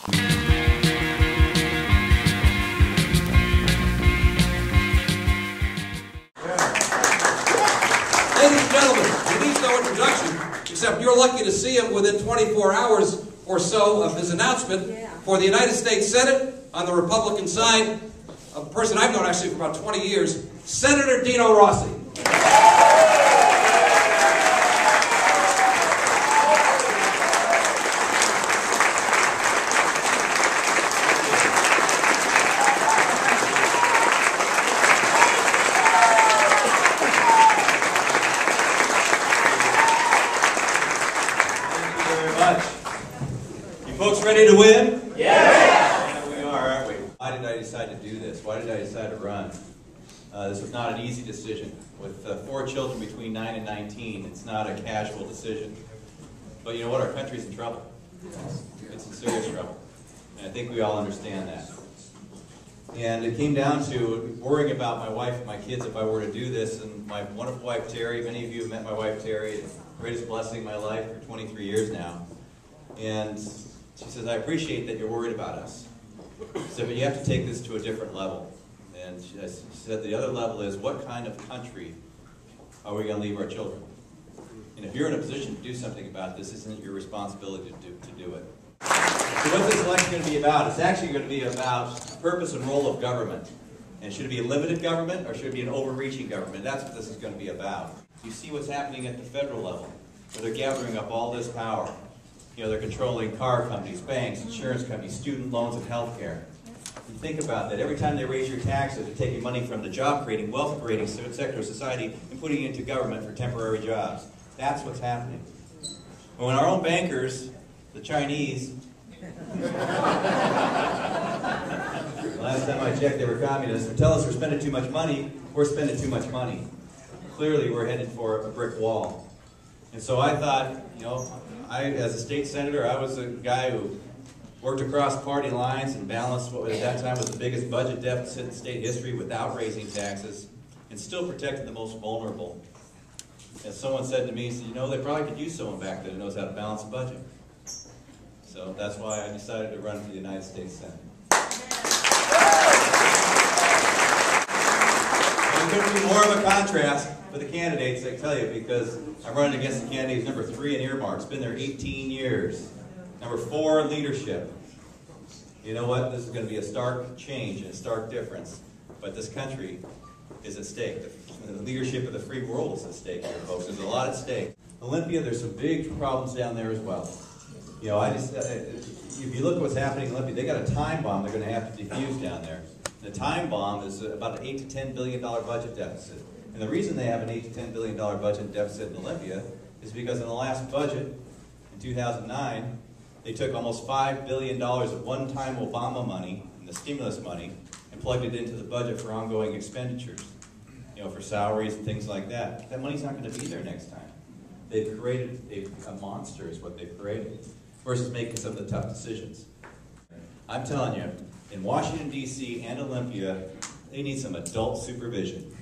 Ladies and gentlemen, he needs no introduction, except you're lucky to see him within 24 hours or so of his announcement for the United States Senate on the Republican side, a person I've known actually for about 20 years, Senator Dino Rossi. Folks ready to win? Yes! Yeah, we are, aren't we? Why did I decide to do this? Why did I decide to run? This was not an easy decision. With 4 children between 9 and 19, it's not a casual decision. But you know what? Our country's in trouble. It's in serious trouble. And I think we all understand that. And it came down to worrying about my wife and my kids if I were to do this. And my wonderful wife, Terry, many of you have met my wife, Terry. It's the greatest blessing in my life for 23 years now. And she says, I appreciate that you're worried about us. She said, but you have to take this to a different level. And she said the other level is, what kind of country are we going to leave our children? And if you're in a position to do something about this, isn't it your responsibility to do it? So what's this election going to be about? It's actually going to be about the purpose and role of government. And should it be a limited government or should it be an overreaching government? That's what this is going to be about. You see what's happening at the federal level, where they're gathering up all this power. You know, they're controlling car companies, banks, insurance companies, student loans, and health care. You think about that. Every time they raise your taxes, they're taking money from the job-creating, wealth-creating sector of society and putting it into government for temporary jobs. That's what's happening. When our own bankers, the Chinese, last time I checked, they were communists, would tell us we're spending too much money, we're spending too much money. Clearly, we're headed for a brick wall. And so I thought, you know, as a state senator, I was a guy who worked across party lines and balanced what at that time was the biggest budget deficit in state history without raising taxes and still protected the most vulnerable. As someone said to me, he said, you know, they probably could use someone back there that knows how to balance a budget. So that's why I decided to run for the United States Senate. It couldn't be more of a contrast for the candidates, I tell you, because I'm running against the candidate who's number 3 in earmarks, been there 18 years. Number 4 in leadership. You know what? This is going to be a stark change and a stark difference. But this country is at stake. The leadership of the free world is at stake here, folks. There's a lot at stake. Olympia, there's some big problems down there as well. You know, if you look at what's happening in Olympia, they got a time bomb they're going to have to defuse down there. The time bomb is about an $8 to $10 billion budget deficit. And the reason they have an $8 to $10 billion budget deficit in Olympia is because in the last budget, in 2009, they took almost $5 billion of one-time Obama money, the stimulus money, and plugged it into the budget for ongoing expenditures, you know, for salaries and things like that. That money's not going to be there next time. They've created a monster is what they've created, versus making some of the tough decisions. I'm telling you, in Washington, D.C. and Olympia, they need some adult supervision.